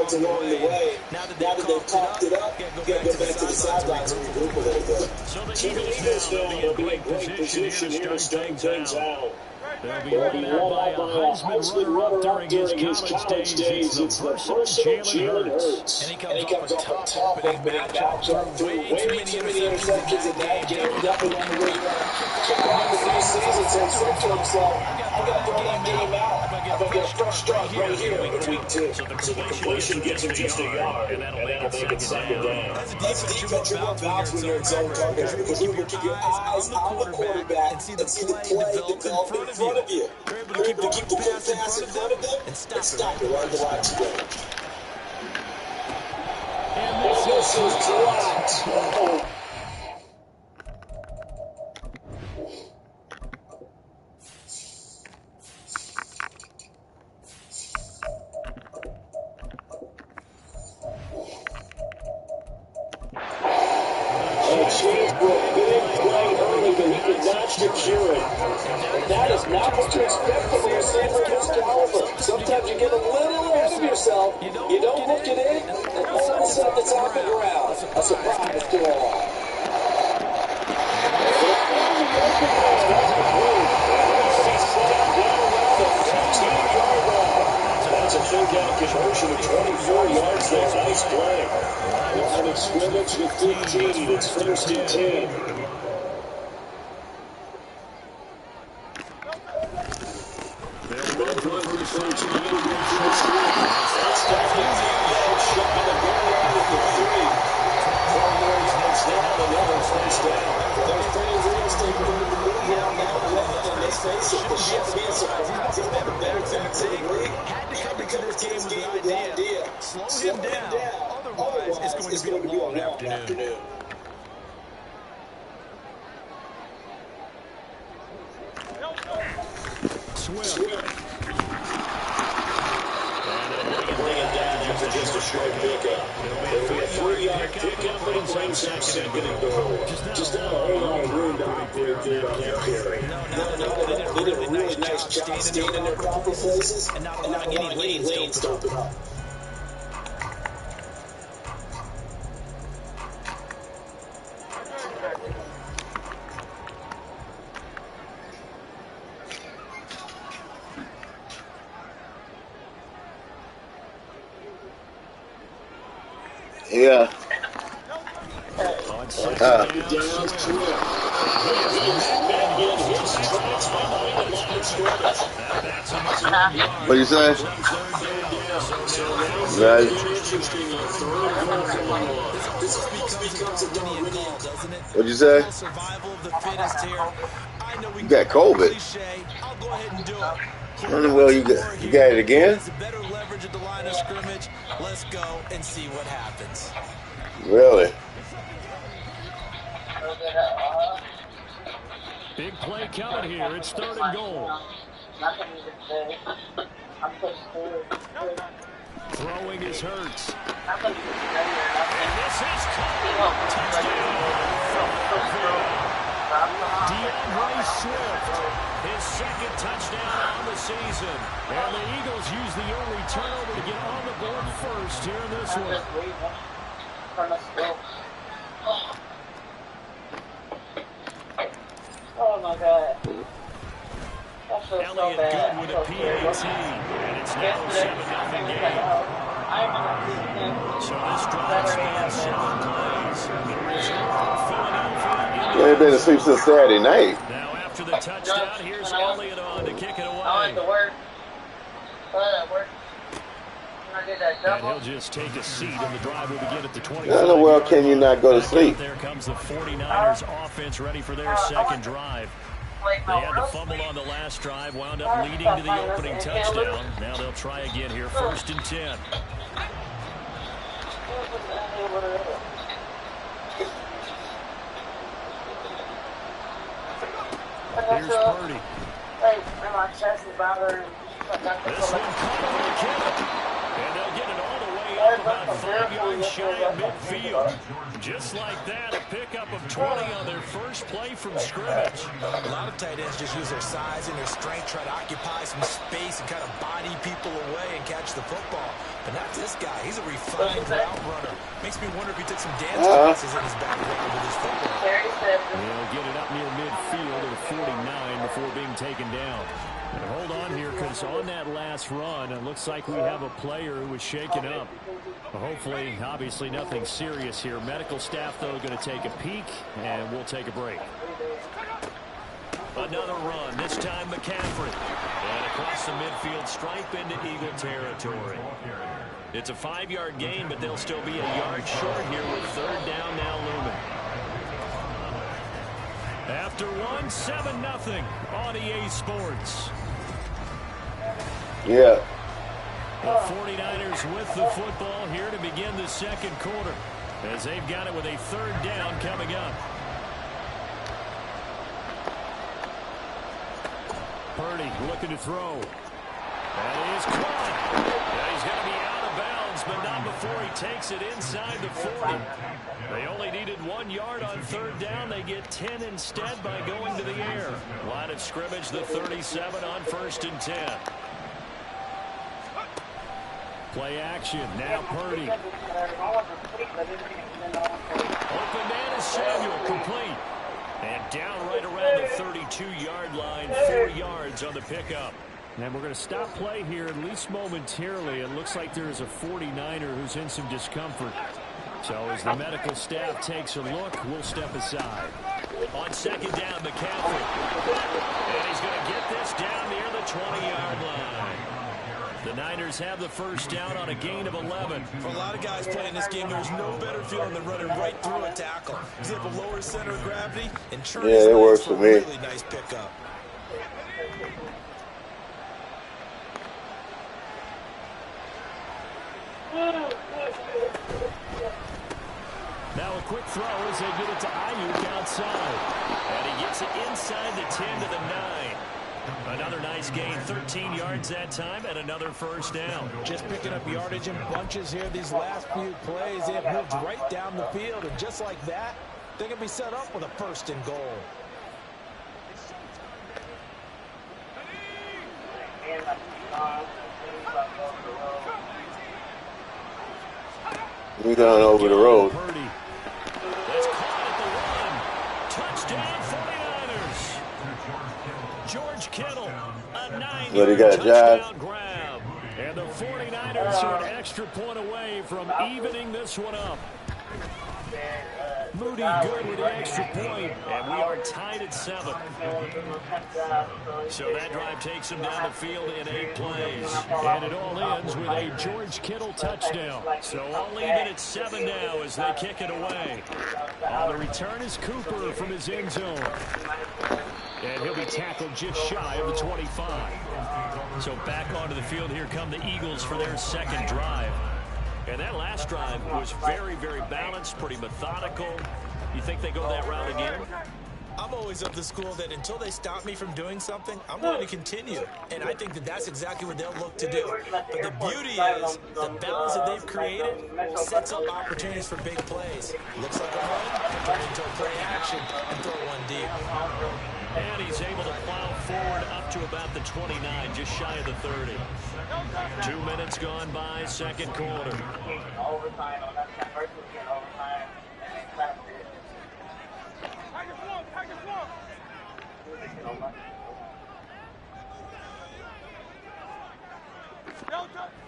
yards along the way. Now that they've popped it up, you got to go back to the sidelines and regroup a little bit. So the Eagles now will be in great position here to start things out. They'll be led out by a Heisman runner-up during his college days. It's the versatile Jalen Hurts. And he comes off a tough opening matchup. Threw way too many interceptions in that game. Definitely on the way kick off the new season. So he said to himself, I'm going to throw that game out. I'm going to get a fresh start right here in week 2. So the completion gets him just a yard, and that'll make it second down. That's a defense you want bounce when you're in zone coverage, because you can keep your eyes on the quarterback and see the play develop in front of you. You're able to keep the quick pass in front of them and stop it right at the line of scrimmage. And this is dropped. Secure it. And that is not what you expect from a receiver of his caliber. Sometimes you get a little ahead of yourself, you don't look it in, and all of a sudden it's off the ground. A surprise to all. That's a full down conversion of 24 yards there. Nice play. Line of scrimmage with 15. It's 1st and 10. Slow him down. Otherwise, it's going to be a long afternoon. Swift. Bring it down for just a short pickup. It'll be a 3-yard pickup, but it brings up 2nd and goal. Just not a whole lot of room to operate there on that carry. They did a really nice job staying in their proper places and not allowing any lanes to open up. Yeah. What do you say? Right. What'd you say? You got COVID. Well, you got it again? Better leverage at the line of scrimmage. Let's go and see what happens. Really? Big play coming here. It's 3rd and goal. Throwing is Hurts. And this is caught. DeAndre Swift, his 2nd touchdown on the season. And the Eagles use the only turnover to get on the board first here in this one. Oh my God. Elliott good with a PAT, and it's now a 7-0 game. So this drive spans 7 plays. The result, Philadelphia. Yeah, they've been asleep since Saturday night. Now after the touchdown, here's Elliott on to kick it away. I went to work. And he'll just take a seat, and the drive will begin at the 20. How in the world can you not go to sleep? There comes the 49ers offense ready for their 2nd drive. They had to fumble on the last drive, wound up leading to the opening touchdown. Now they'll try again here, 1st and 10. Here's Purdy. This one coming to Kittle. And they'll get it all the way up about 5 yards shy of midfield. Just like that, a pickup of 20 on their first play from scrimmage. A lot of tight ends just use their size and their strength, try to occupy some space and kind of body people away and catch the football. But not this guy. He's a refined route runner. Makes me wonder if he took some dance classes in his background with his football. He'll get it up near midfield at 49 before being taken down. And hold on here, because on that last run, it looks like we have a player who was shaken up. Hopefully, obviously nothing serious here. Medical staff, though, going to take a peek, and we'll take a break. Another run, this time McCaffrey. And across the midfield stripe into Eagle territory. It's a 5-yard gain, but they'll still be a yard short here with third down now looming. After one, 7-0 on EA Sports. Yeah. The 49ers with the football here to begin the second quarter, as they've got it with a third down coming up. Purdy looking to throw. That is caught. Yeah, he's going to be out of bounds, but not before he takes it inside the 40. They only needed 1 yard on third down. They get 10 instead by going to the air. Line of scrimmage, the 37 on 1st and 10. Play action. Now Purdy. Open man is Samuel, complete. And down right around the 32-yard line, 4 yards on the pickup. And we're going to stop play here, at least momentarily. It looks like there is a 49er who's in some discomfort. So as the medical staff takes a look, we'll step aside. On second down, McCaffrey. And he's going to get this down near the 20-yard line. The Niners have the first down on a gain of 11. For a lot of guys playing this game, there's no better feeling than running right through a tackle. He's able to lower center of gravity and turn his Yeah, it works for for me. a really nice pickup. Now a quick throw as they get it to Ayuk outside. And he gets it inside the 10 to the 9. Another nice gain, 13 yards that time, and another first down. Just picking up yardage in bunches here these last few plays. They have moved right down the field, and just like that, they're going to be set up with a first and goal. We gone over the road. Purdy. That's caught at the 1. Touchdown 49ers. George Kittle, a 9-yard touchdown grab. And the 49ers are an extra point away from evening this one up. Moody good with the extra point, and we are tied at 7. So that drive takes them down the field in 8 plays. And it all ends with a George Kittle touchdown. So all even at 7 now as they kick it away. On the return is Cooper from his end zone. And he'll be tackled just shy of the 25. So back onto the field, here come the Eagles for their second drive. And that last drive was very, very balanced, pretty methodical. You think they go that route again? I'm always of the school that until they stop me from doing something, I'm going to continue. And I think that that's exactly what they'll look to do. But the beauty is the balance that they've created sets up opportunities for big plays. Looks like a run, turn into a play action, and throw one deep. And he's able to plow forward up to about the 29, just shy of the 30. 2 minutes gone by, second quarter.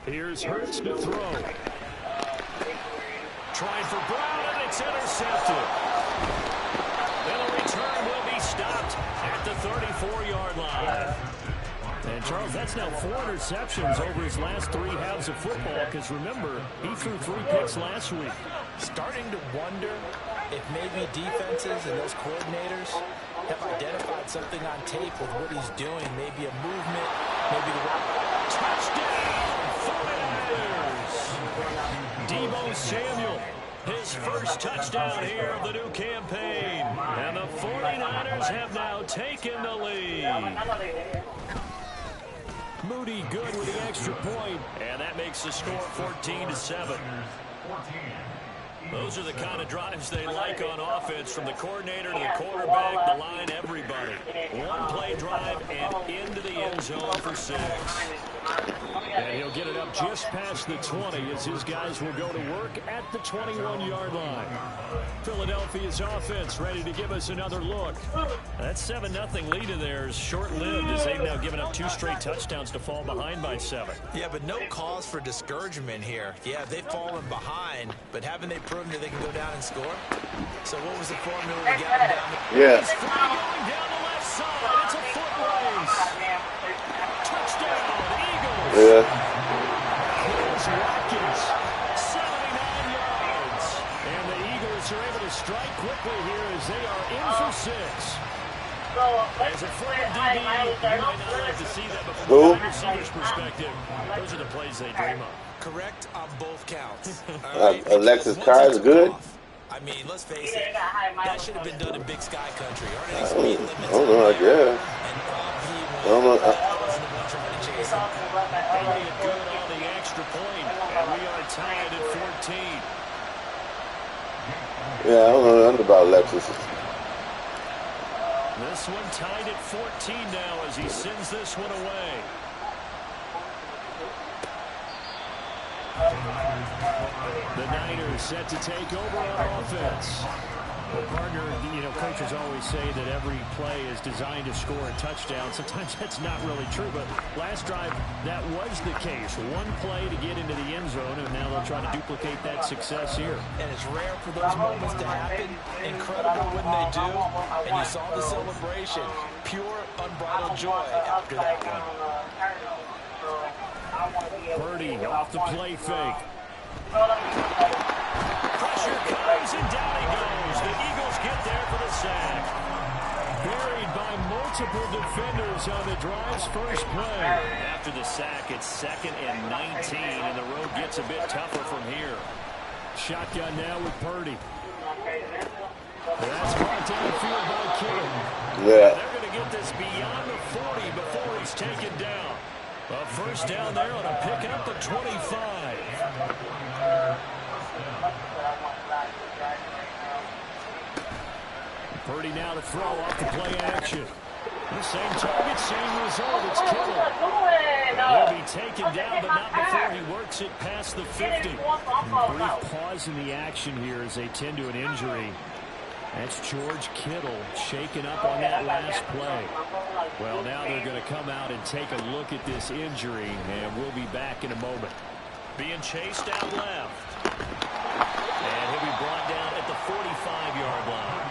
Here's Hurts to throw. Trying for Brown, and it's intercepted. And the return will be stopped at the 34-yard line. And, Charles, that's now 4 interceptions over his last 3 halves of football, because, remember, he threw 3 picks last week. Starting to wonder if maybe defenses and those coordinators have identified something on tape with what he's doing, maybe a movement, maybe the touchdown, 49ers. Deebo Samuel, his first touchdown here of the new campaign. And the 49ers have now taken the lead. Moody good with the extra point. And that makes the score 14-7. Those are the kind of drives they like on offense, from the coordinator to the quarterback, the line, everybody. One-play drive and into the end zone for 6. And he'll get it up just past the 20 as his guys will go to work at the 21-yard line. Philadelphia's offense ready to give us another look. That 7-0 lead in there is short-lived as they've now given up 2 straight touchdowns to fall behind by 7. Yeah, but no cause for discouragement here. Yeah, they've fallen behind, but haven't they proven that they can go down and score? So what was the formula to get them down? Yeah. It's going down the left side. It's a foot race. Touchdown, Eagles. Yeah. Here's Watkins, 79 yards. And the Eagles are able to strike quickly here as they are in for 6. As a former DB, you might not like to see that, but from a wide receiver's perspective, those are the plays they dream of. Correct on both counts. Alexis Carr is good. I mean, let's face it, that should have been done in Big Sky Country. I don't know, I guess. I don't know. They did good on the extra point, and we are tied at 14. Yeah, I don't know nothing about Alexis. This one tied at 14 now as he sends this one away. The Niners set to take over on offense. Well, partner, coaches always say that every play is designed to score a touchdown. Sometimes that's not really true, but last drive, that was the case. One play to get into the end zone, and now they'll try to duplicate that success here. And it's rare for those moments to happen. Incredible when they do. And you saw the celebration. Pure, unbridled joy after that one. Purdy off the play fake. Pressure comes, and down he goes. The Eagles get there for the sack. Buried by multiple defenders on the drive's first play. After the sack, it's 2nd and 19, and the road gets a bit tougher from here. Shotgun now with Purdy. That's brought downfield by Kittle. Yeah. They're going to get this beyond the 40 before he's taken down. A first down there on a pick up the 25. Purdy now to throw off the play action. The same target, same result. It's Kittle. He'll be taken down, but not before he works it past the 50. Brief pause in the action here as they tend to an injury. That's George Kittle shaken up on that last play. Well, now they're going to come out and take a look at this injury, and we'll be back in a moment. Being chased out left. And he'll be brought down at the 45-yard line.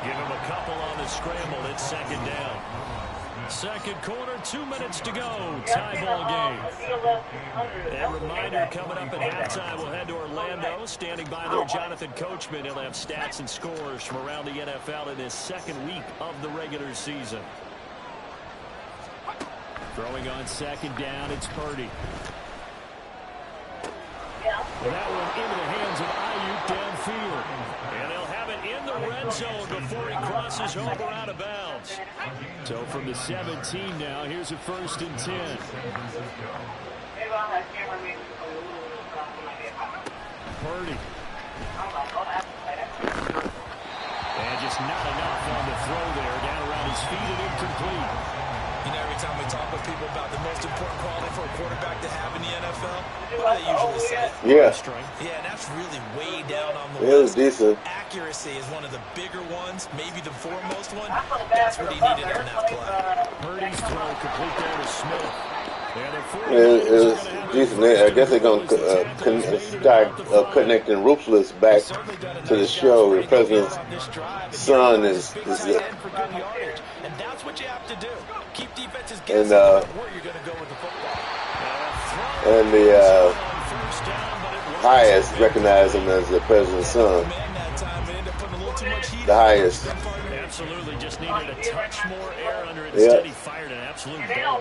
Give him a couple on the scramble. It's 2nd down. Second quarter, 2 minutes to go. Tie ball game. And reminder, coming up at halftime, we'll head to Orlando. Standing by there, Jonathan Coachman. He'll have stats and scores from around the NFL in this 2nd week of the regular season. Throwing on 2nd down, it's Purdy. And that one into the hands of Ayuk downfield. And they'll have it in the red zone before he crosses over out of bounds. So from the 17 now, here's a 1st and 10. Purdy. And just not enough on the throw there. Down around his feet and incomplete. You know, every time we talk with people about the most important quality for a quarterback to have in the NFL, what do they usually say? Yeah. Yeah, and that's really way down on the It was list. decent. Accuracy is one of the bigger ones, maybe the foremost one. That's what he needed on that play. Purdy's throw complete there to Smith. It was decent. I guess they're going to start connecting Ruthless back to the show. The president's son is And that's what you have to do. Keep defenses and guessing where you're going to go with the football. the highest recognize him as the president's son. The highest. Absolutely, just needed a touch more air under it. Instead, he fired an absolute ball.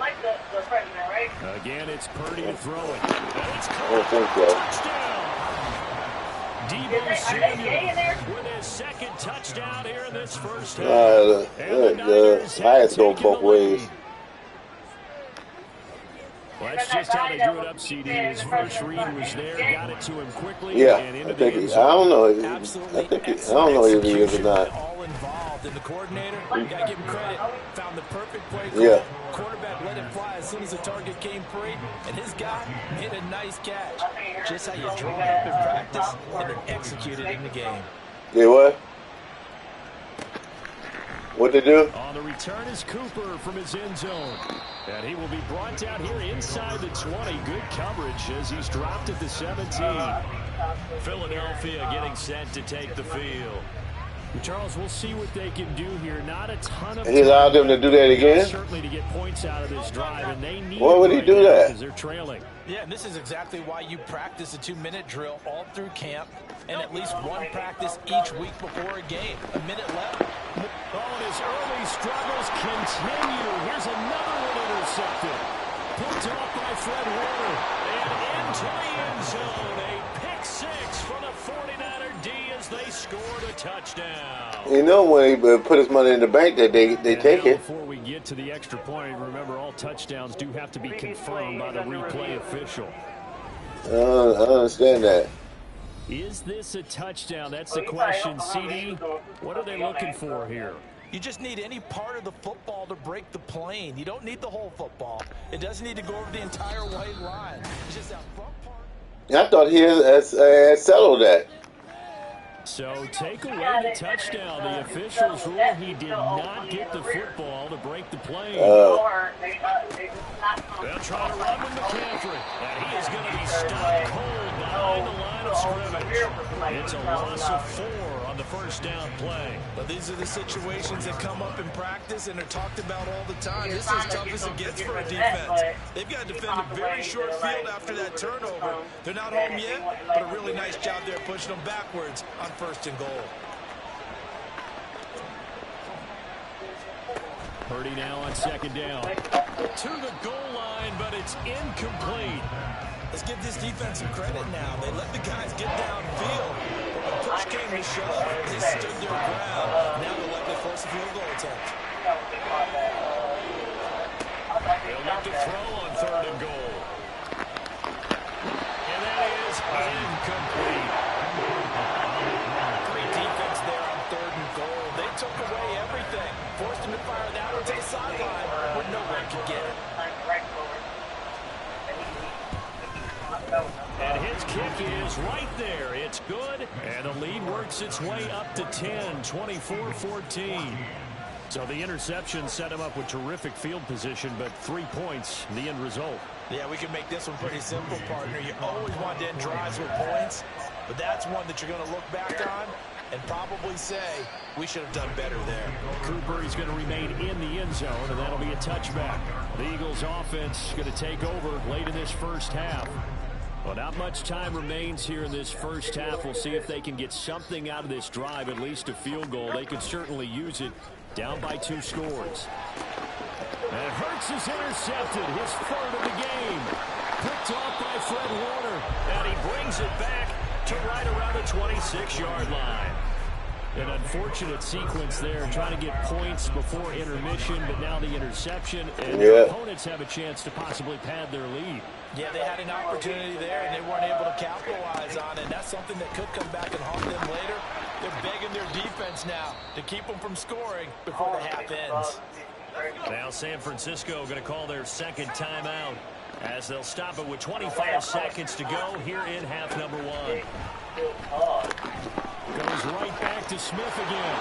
Again, it's Purdy to throw it. And it's I don't think so. touchdown. Deebo Samuel with his 2nd touchdown here in this first half. The highest go both ways. Well, that's just how they drew it up, CD. His first read was there, got it to him quickly, Yeah, and into I the think end I zone. don't know. Absolutely I don't know if he is or execution by not. all involved. And the coordinator, you got to give him credit, found the perfect play call. Yeah. Quarterback let it fly as soon as the target came free, and his guy made a nice catch. Just how you draw it up in practice and then execute it in the game. Yeah, what? What they do? On the return is Cooper from his end zone. And he will be brought down here inside the 20. Good coverage as he's dropped at the 17. Philadelphia getting set to take the field. Charles, we'll see what they can do here. Not a ton of He allowed them to do that again? Certainly to get points out of this drive, and they need Why would he do that? Because they're trailing. Yeah, and this is exactly why you practice a 2-minute drill all through camp and at least one practice each week before a game. A minute left. Oh, and his early struggles continue. Here's another one intercepted. Picked off by Fred Warner. And into the end zone. A pick six for the 49er D as they scored a touchdown. You know, when he put his money in the bank, that they take it. Before we get to the extra point, remember all touchdowns do have to be confirmed by the replay official. I understand that. Is this a touchdown? That's the question, CD. What are they looking for here? You just need any part of the football to break the plane. You don't need the whole football. It doesn't need to go over the entire white line. It's just that front part. I thought he had settled that. So take away the touchdown. The officials rule he did not get the football to break the plane. They'll try to run with McCaffrey. And he is going to be stopped cold behind the line of scrimmage. It's a loss of 4 on the first down play. But these are the situations that come up in practice and are talked about all the time. This is as tough as it gets for a defense. They've got to defend a very short field after that turnover. They're not home yet, but a really nice job there pushing them backwards on first and goal. Purdy now on second down. To the goal line, but it's incomplete. Let's give this defense some credit now. They let the guys get downfield. But when push came to shove, they stood their ground. Now they'll likely force a field goal attempt. They'll look to throw on third and goal. And that is incomplete. Great defense there on third and goal. They took away everything. Forced him to fire that one to the sideline where no one could get it. And his kick is right there. It's good. And the lead works its way up to 10, 24-14. So the interception set him up with terrific field position, but 3 points, the end result. Yeah, we can make this one pretty simple, partner. You always want to end drives with points, but that's one that you're going to look back on and probably say, we should have done better there. Cooper is going to remain in the end zone, and that'll be a touchback. The Eagles' offense going to take over late in this first half. Well, not much time remains here in this first half. We'll see if they can get something out of this drive, at least a field goal. They could certainly use it, down by 2 scores. And Hurts is intercepted, his 3rd of the game. Picked off by Fred Warner, and he brings it back to right around the 26-yard line. An unfortunate sequence there, trying to get points before intermission, but now the interception, and their opponents have a chance to possibly pad their lead. Yeah, they had an opportunity there, and they weren't able to capitalize on it. And that's something that could come back and haunt them later. They're begging their defense now to keep them from scoring before the half ends. Now San Francisco going to call their second timeout as they'll stop it with 25 seconds to go here in half number 1. Goes right back to Smith again.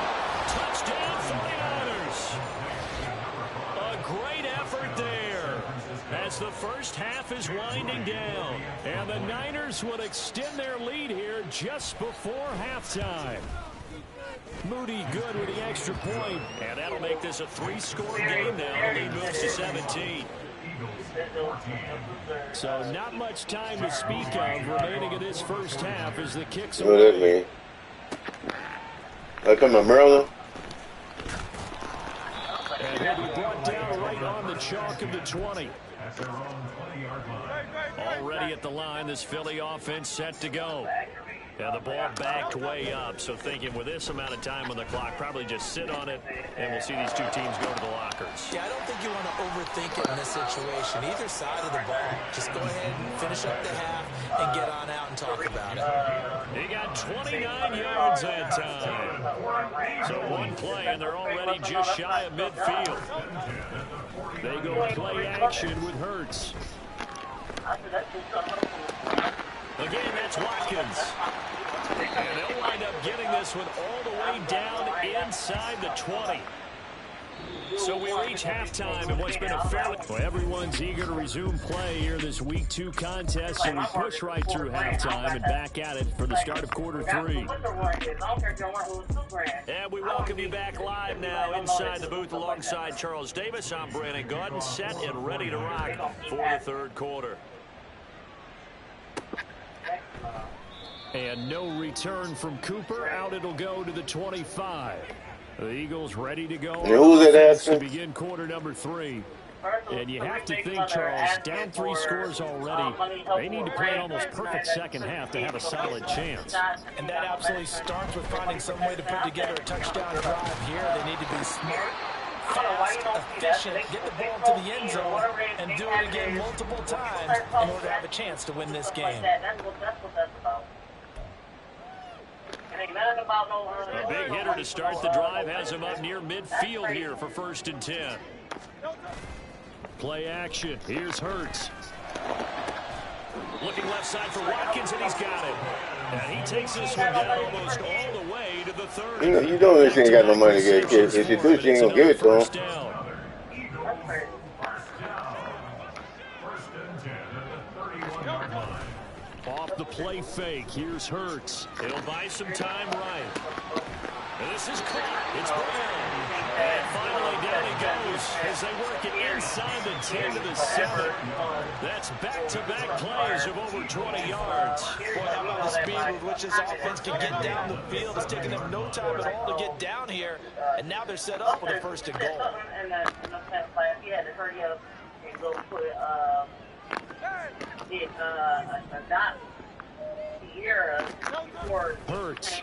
Touchdown 49ers. A great effort there as the first half is winding down. And the Niners would extend their lead here just before halftime. Moody good with the extra point, and that'll make this a 3-score game now. The lead moves to 17. So not much time to speak of remaining in this first half as the kicks away. What does that mean? I come to Maryland. And he'll be brought down right on the chalk of the 20. Already at the line, this Philly offense set to go. Yeah, the ball backed way up, so thinking with this amount of time on the clock, probably just sit on it, and we'll see these two teams go to the lockers. Yeah, I don't think you want to overthink it in this situation. Either side of the ball. Just go ahead and finish up the half and get on out and talk about it. He got 29 yards that time. So one play, and they're already just shy of midfield. They go play action with Hurts. Again, that's Watkins. And they'll wind up getting this one all the way down inside the 20. So we reach halftime in what's been a fairly... Well, everyone's eager to resume play here this Week 2 contest, so we push right through halftime and back at it for the start of quarter 3. And we welcome you back live now inside the booth alongside Charles Davis. I'm Brandon Gaudin, set and ready to rock for the third quarter. And no return from Cooper. Out it'll go to the 25. The Eagles ready to go to begin quarter number 3. And you have to think, Charles, down 3 scores already. They need to play an almost perfect second half to have a solid chance. And that absolutely starts with finding some way to put together a touchdown drive here. They need to be smart, fast, efficient, get the ball to the end zone, and do it again multiple times in order to have a chance to win this game. A big hitter to start the drive has him up near midfield here for 1st and 10. Play action. Here's Hurts. Looking left side for Watkins, and he's got it. And he takes this one down almost all the way to the 30. You know this ain't got no money to get kids. If you do, you ain't gonna give it to him. Off the play fake, here's Hurts. It'll buy some time right. And this is caught. It's Brown. And finally down he goes as they work it inside the 10 to the 7. That's back-to-back plays of over 20 yards. Boy, how about the speed with which this offense can get down the field? It's taken them no time at all to get down here. And now they're set up with a 1st and goal. Hurts.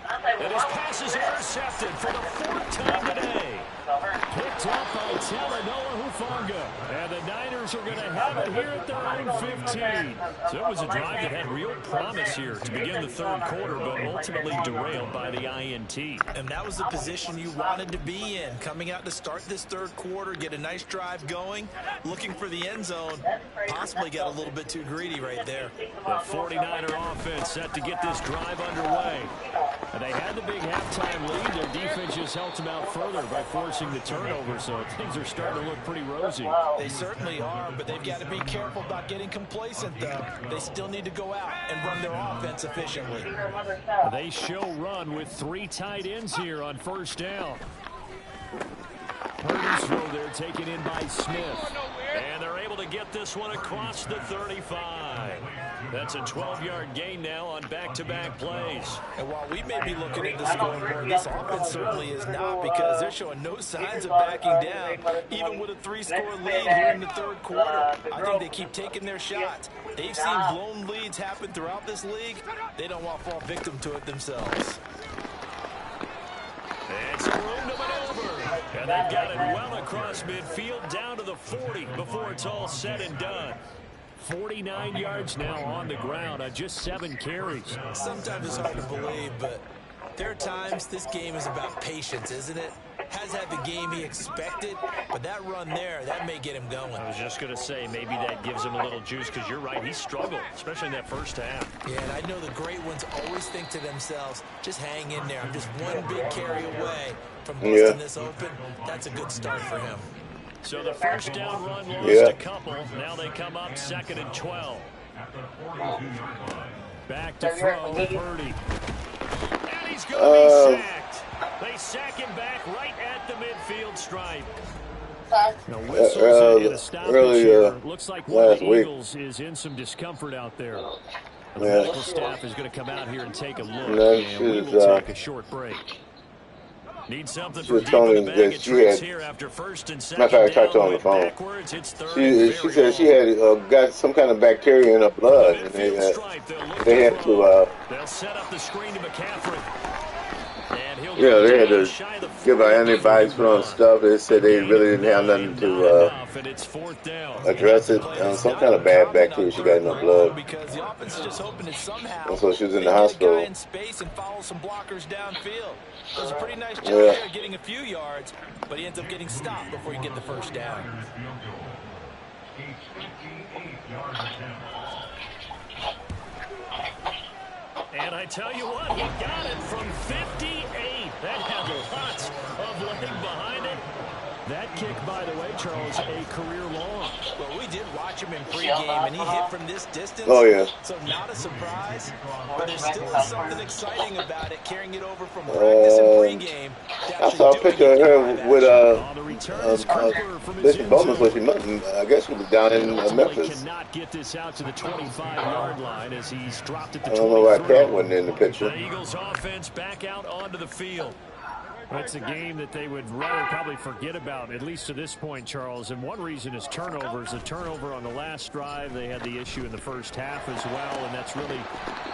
And his pass is intercepted for the 4th time today. Picked up by Talanoa Hufanga. And the Niners are going to have it here at their own 15. So it was a drive that had real promise here to begin the third quarter, but ultimately derailed by the INT. And that was the position you wanted to be in. Coming out to start this third quarter, get a nice drive going, looking for the end zone. Possibly got a little bit too greedy right there. The 49er offense set to get this drive underway. And they had the big halftime lead. Their defense just helped them out further by forcing the turnover, so things are starting to look pretty rosy. They certainly are, but they've got to be careful about getting complacent, though. They still need to go out and run their offense efficiently. They show run with 3 tight ends here on 1st down. Purdy's throw there taken in by Smith. And they're able to get this one across the 35. That's a 12-yard gain now on back-to-back plays. And while we may be looking at the scoreboard, this offense certainly is not, because they're showing no signs of backing down, even with a 3-score lead here in the third quarter. I think they keep taking their shots. They've seen blown leads happen throughout this league. They don't want to fall victim to it themselves. And screwed to maneuver. And they've got it well across midfield down to the 40 before it's all said and done. 49 yards now on the ground on just 7 carries. Sometimes it's hard to believe, but there are times this game is about patience, isn't it? Has had the game he expected, but that run there, that may get him going. I was just going to say, maybe that gives him a little juice, because you're right, he struggled, especially in that first half. Yeah, and I know the great ones always think to themselves, just hang in there. I'm just one big carry away from busting this open. That's a good start for him. So the first down run lost a couple. Now they come up 2nd and 12. Back to throw, Purdy. And he's going to be sacked. They sack him back right at the midfield stripe. Now whistles and a stoppage here. Looks like one of the Eagles is in some discomfort out there. The medical staff is going to come out here and take a look. And we will take a short break. Need something She for was deep in the telling me bag that of she tricks had. here after first and Matter of fact, I second talked to her down. on the Went phone. backwards. It's third and She very said she long. had got some kind of bacteria in her From the blood, and midfield stripe, they'll look they to had throw. to They'll set up the screen to McCaffrey. And he'll yeah, go they had down to shy of the give 40 her before he antibiotics for run. stuff. They A said they gain of really didn't have 9, nothing not to, enough, and it's fourth down. address it. It's Some not kind of bad uncommon on bacteria she got in third her and long blood. because the offense is just hoping that somehow And so she was in they the get a guy hospital. in space and follow some blockers downfield. Does a pretty nice job Yeah. there getting a few yards, but he ends up getting stopped before you get the first down. And I tell you what, he got it from 58. That had lots of leg behind it. That kick, by the way, Charles, a career long. Well, we did watch him in pregame, and he hit from this distance. Oh, yeah. So not a surprise, but there still is something exciting about it, carrying it over from practice and pregame. I saw a picture of her with On the return is Cooper from his Bishop end Bowman, so zone. I guess she was down in Memphis. Cannot get this out to the 25-yard line as he's dropped it to I don't know why 23. Cat wasn't in the picture. The Eagles offense back out onto the field. It's a game that they would rather probably forget about, at least to this point, Charles. And one reason is turnovers. A turnover on the last drive. They had the issue in the first half as well, and that's really,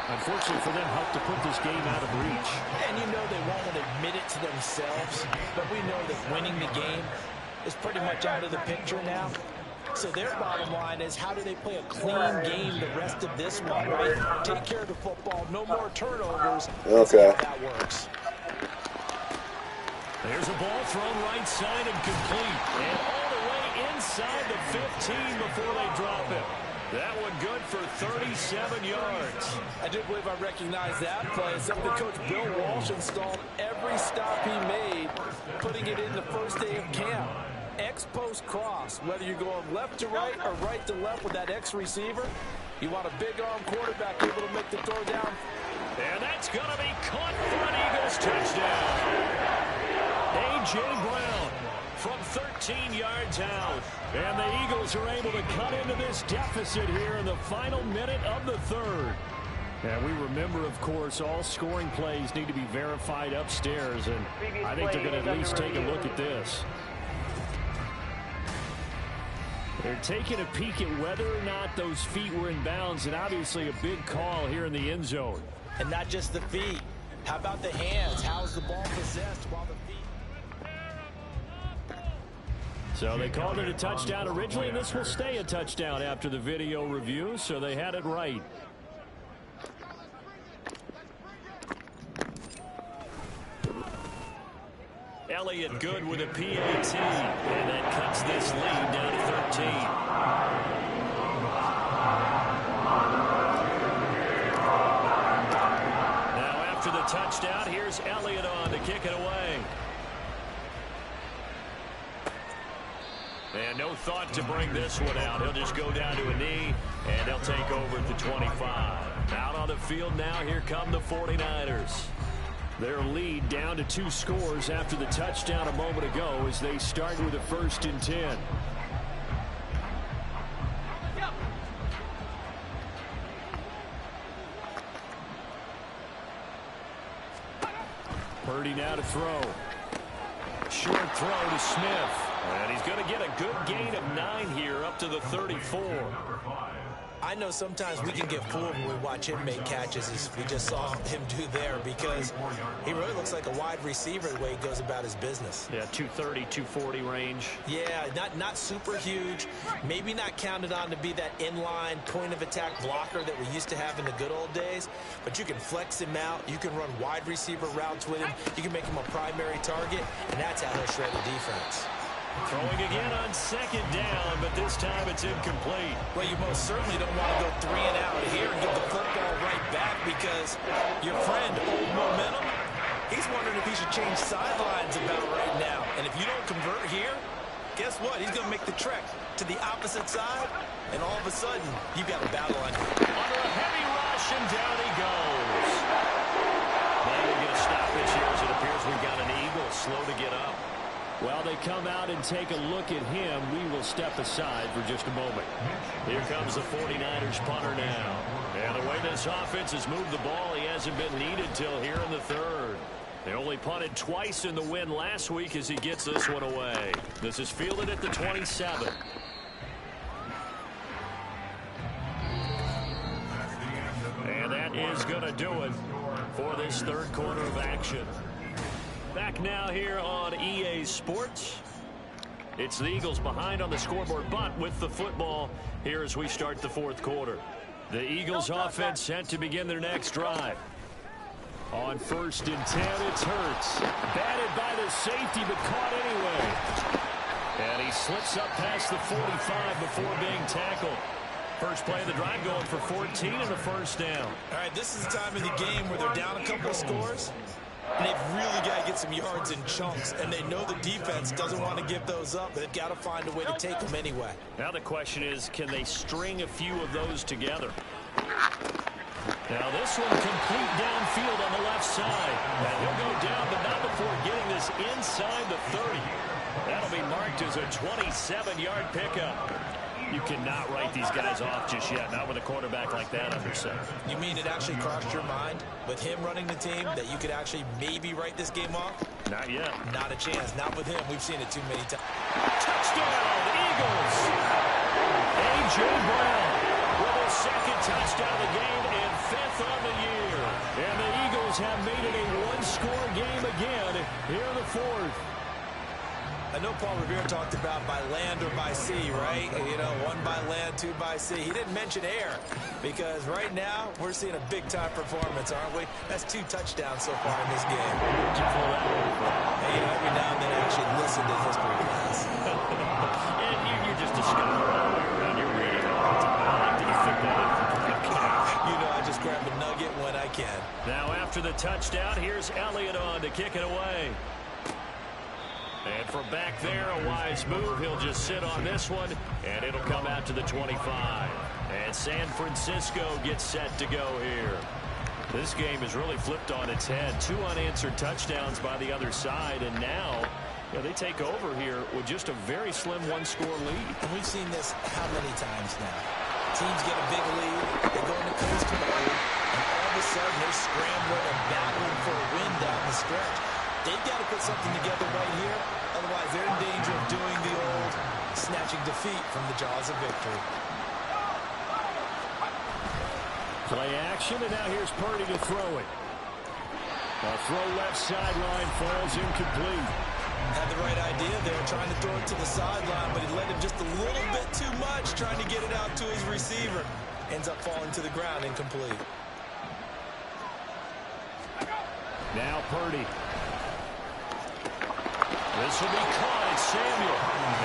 unfortunately for them, helped to put this game out of reach. And you know they won't admit it to themselves, but we know that winning the game is pretty much out of the picture now. So their bottom line is, how do they play a clean game the rest of this one? Right? Take care of the football, no more turnovers. Okay. That works. There's a ball thrown right side and complete. And all the way inside the 15 before they drop it. That one good for 37 yards. I do believe I recognize that play. It's something Coach Bill Walsh installed every stop he made, putting it in the first day of camp. X-post cross, whether you're going left to right or right to left with that X receiver, you want a big arm quarterback able to make the throw down. And that's going to be caught for an Eagles touchdown. A.J. Brown from 13 yards out. And the Eagles are able to cut into this deficit here in the final minute of the third. And we remember, of course, all scoring plays need to be verified upstairs. And I think they're going to at least take a look at this. They're taking a peek at whether or not those feet were in bounds. And obviously a big call here in the end zone. And not just the feet. How about the hands? How's the ball possessed while the feet... So they called it a touchdown originally, and this will stay a touchdown after the video review, so they had it right. Elliott good with a PAT, and that cuts this lead down to 13. Now after the touchdown, here's Elliott on to kick it away. And no thought to bring this one out. He'll just go down to a knee, and he'll take over at the 25. Out on the field now, here come the 49ers. Their lead down to 2 scores after the touchdown a moment ago as they start with a 1st and 10. Purdy now to throw. Short throw to Smith. And he's going to get a good gain of 9 here up to the 34. I know sometimes we can get fooled when we watch him make catches, as we just saw him do there, because he really looks like a wide receiver the way he goes about his business. Yeah, 230, 240 range. Yeah, not super huge, maybe not counted on to be that inline point-of-attack blocker that we used to have in the good old days, but you can flex him out, you can run wide receiver routes with him, you can make him a primary target, and that's how he'll shred the defense. Throwing again on 2nd down, but this time it's incomplete. Well, you most certainly don't want to go 3 and out here and give the football right back, because your friend, Old Momentum, he's wondering if he should change sidelines about right now. And if you don't convert here, guess what? He's going to make the trek to the opposite side, and all of a sudden, you've got a battle on you. Under a heavy rush, and down he goes. Now we'll get a stoppage here as it appears we've got an Eagle slow to get up. While they come out and take a look at him, we will step aside for just a moment. Here comes the 49ers punter now. And the way this offense has moved the ball, he hasn't been needed till here in the third. They only punted twice in the win last week as he gets this one away. This is fielded at the 27. And that is going to do it for this third quarter of action. Back now here on EA Sports. It's the Eagles behind on the scoreboard, but with the football here as we start the fourth quarter. The Eagles offense set to begin their next drive. On 1st and 10, it's Hurts. Batted by the safety, but caught anyway. And he slips up past the 45 before being tackled. First play of the drive going for 14 and a first down. All right, this is the time in the game where they're down a couple of scores. And they've really got to get some yards in chunks. And they know the defense doesn't want to give those up, but they've got to find a way to take them anyway. Now the question is, can they string a few of those together? Now this one complete downfield on the left side. And he'll go down, but not before getting this inside the 30. That'll be marked as a 27-yard pickup. You cannot write these guys off just yet, not with a quarterback like that under center. You mean it actually crossed your mind with him running the team that you could actually maybe write this game off? Not yet. Not a chance. Not with him. We've seen it too many times. Touchdown, Eagles! A.J. Brown with his second touchdown of the game and 5th on the year. And the Eagles have made it a one-score game again here in the fourth. I know Paul Revere talked about by land or by sea, right? You know, 1 by land, 2 by sea. He didn't mention air because right now we're seeing a big-time performance, aren't we? That's 2 touchdowns so far in this game. Hey, you know, every now and then I actually listen to history class. And you're just a scholar all the way around. You're reading all the time. I like to fit that in. You know, I just grab a nugget when I can. Now after the touchdown, here's Elliott on to kick it away. And from back there, a wise move. He'll just sit on this one, and it'll come out to the 25. And San Francisco gets set to go here. This game is really flipped on its head. 2 unanswered touchdowns by the other side, and now they take over here with just a very slim one-score lead. And we've seen this how many times now? Teams get a big lead, they go into coast mode, and all of a sudden they're scrambling and battling for a win down the stretch. They've got to put something together right here. Otherwise, they're in danger of doing the old snatching defeat from the jaws of victory. Play action, and now here's Purdy to throw it. A throw left sideline falls incomplete. Had the right idea there, trying to throw it to the sideline, but he let him just a little bit too much, trying to get it out to his receiver. Ends up falling to the ground incomplete. Now Purdy. This will be caught. It's Samuel.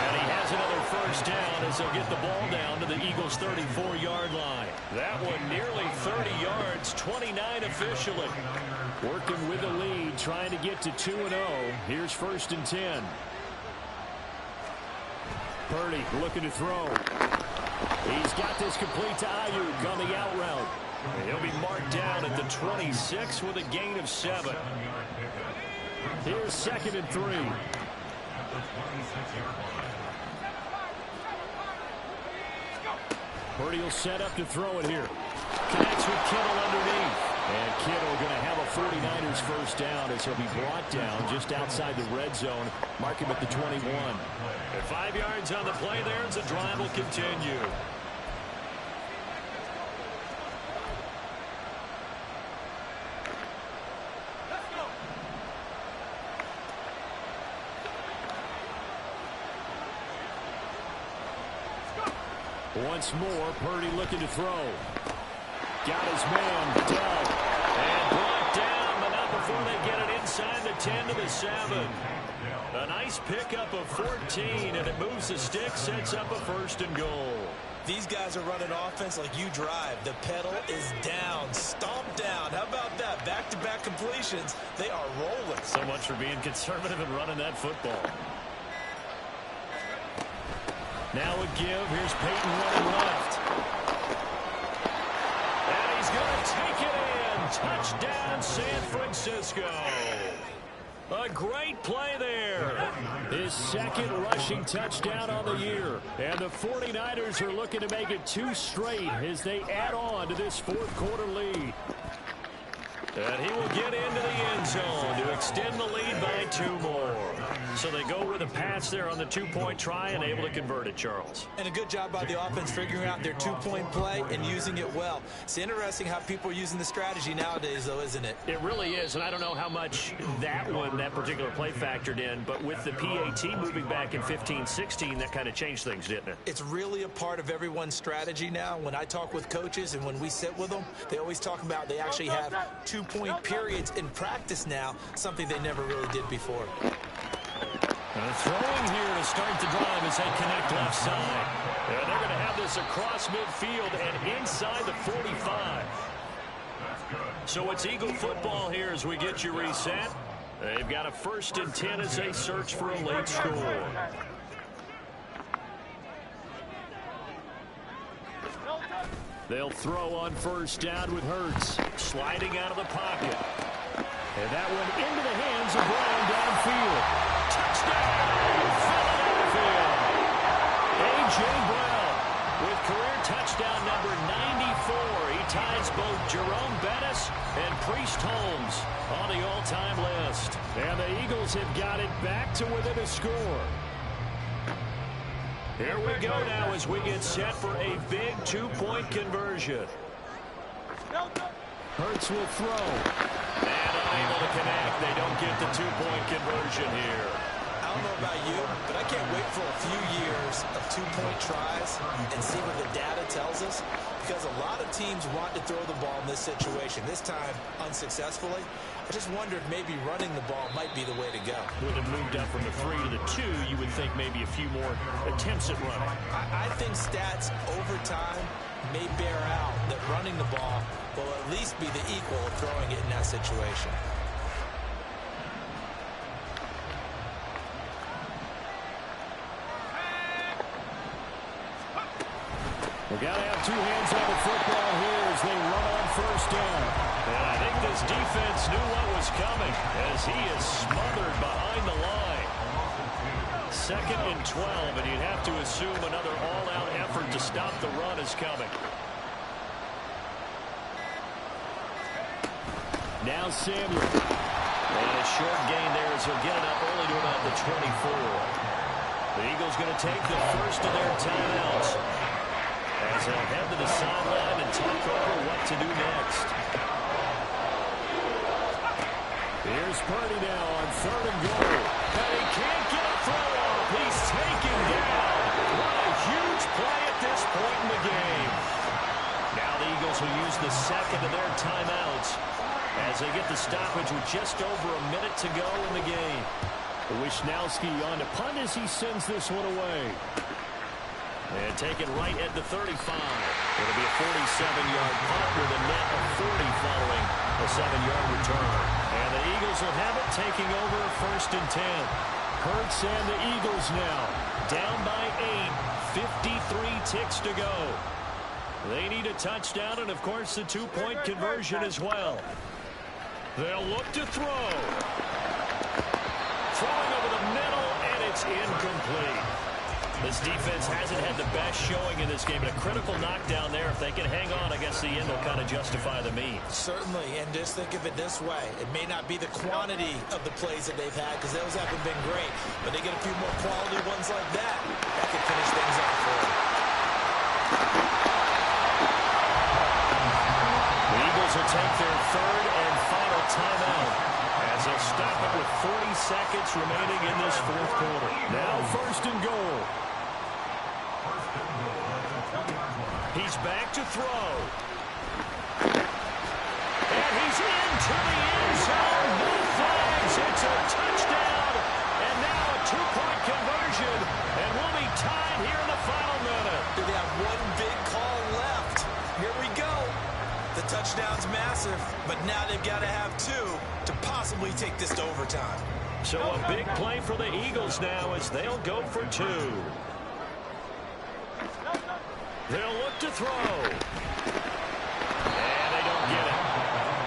And he has another first down as they'll get the ball down to the Eagles' 34-yard line. That one nearly 30 yards, 29 officially. Working with the lead, trying to get to 2-0. Here's 1st and 10. Purdy looking to throw. He's got this complete to Ayuk on the out route. He'll be marked down at the 26 with a gain of 7. Here's 2nd and 3. Purdy will set up to throw it here. Connects with Kittle underneath. And Kittle going to have a 49ers first down as he'll be brought down just outside the red zone. Mark him at the 21. At 5 yards on the play there as the drive will continue. Once more, Purdy looking to throw. Got his man, Doug. And brought down, but not before they get it inside the 10 to the 7. A nice pickup of 14, and it moves the stick, sets up a 1st and goal. These guys are running offense like you drive. The pedal is down, stomped down. How about that? Back-to-back completions. They are rolling. So much for being conservative and running that football. Now a give. Here's Peyton running left. And he's going to take it in. Touchdown, San Francisco. A great play there. His 2nd rushing touchdown on the year. And the 49ers are looking to make it 2 straight as they add on to this 4th quarter lead. And he will get into the end zone to extend the lead by 2 more. So they go with a pass there on the 2-point try and able to convert it, Charles. And a good job by the offense figuring out their 2-point play and using it well. It's interesting how people are using the strategy nowadays, though, isn't it? It really is, and I don't know how much that particular play factored in, but with the PAT moving back in 15-16, that kind of changed things, didn't it? It's really a part of everyone's strategy now. When I talk with coaches and when we sit with them, they always talk about they actually have 2-point periods in practice now, something they never really did before. Throwing here to start the drive as they connect left side. And they're going to have this across midfield and inside the 45. So it's Eagle football here as we get you reset. They've got a 1st and 10 as they search for a late score. They'll throw on 1st down with Hurts. Sliding out of the pocket. And that one into the hands of Brown downfield. Touchdown, Philadelphia. A.J. Brown with career touchdown number 94. He ties both Jerome Bettis and Priest Holmes on the all-time list. And the Eagles have got it back to within a score. Here we go now as we get set for a big 2-point conversion. Hurts will throw. And unable to connect. They don't get the 2-point conversion here. I don't know about you, but I can't wait for a few years of 2-point tries and see what the data tells us. Because a lot of teams want to throw the ball in this situation. This time, unsuccessfully. I just wonder if maybe running the ball might be the way to go. With it moved up from the 3 to the 2, you would think maybe a few more attempts at running. I think stats over time may bear out that running the ball will at least be the equal of throwing it in that situation. We've got to have 2 hands on the football here as they run on 1st down. And I think this defense knew what was coming as he is smothered behind the line. 2nd and 12, and you'd have to assume another all-out effort to stop the run is coming. Now Samuel. And a short gain there as he'll get it up only to about the 24. The Eagles going to take the first of their timeouts as they'll head to the sideline and talk over what to do next. Here's Purdy now on 3rd and goal. And he can't get a throw off. He's taken down. What a huge play at this point in the game. Now the Eagles will use the 2nd of their timeouts as they get the stoppage with just over a minute to go in the game. Wishnowski on to punt as he sends this one away. And taken right at the 35. It'll be a 47-yard punt with a net of 40 following a 7-yard return. And the Eagles will have it taking over 1st and 10. Hurts and the Eagles now down by 8. 53 ticks to go. They need a touchdown and, of course, the 2-point conversion as well. They'll look to throw. Throwing over the middle, and it's incomplete. This defense hasn't had the best showing in this game, but a critical knockdown there. If they can hang on, I guess the end will kind of justify the means. Certainly, and just think of it this way. It may not be the quantity of the plays that they've had, because those haven't been great, but they get a few more quality ones like that. That could finish things off for them. The Eagles will take their 3rd and final timeout as they'll stop it with 40 seconds remaining in this 4th quarter. Now 1st and goal. He's back to throw. And he's into the end zone. No flags. It's a touchdown. And now a 2-point conversion. And we'll be tied here in the final minute. They have one big call left. Here we go. The touchdown's massive, but now they've got to have 2 to possibly take this to overtime. So a big play for the Eagles now as they'll go for 2. They'll look to throw. And they don't get it.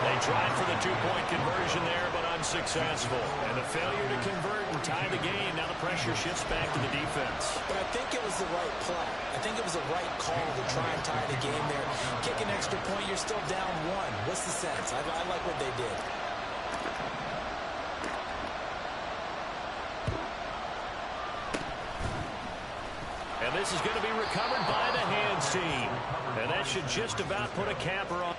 They tried for the 2-point conversion there, but unsuccessful. And the failure to convert and tie the game. Now the pressure shifts back to the defense. But I think it was the right play. I think it was the right call to try and tie the game there. Kick an extra point, you're still down one. What's the sense? I like what they did. And this is going to be recovered by the hands team. And that should just about put a capper on.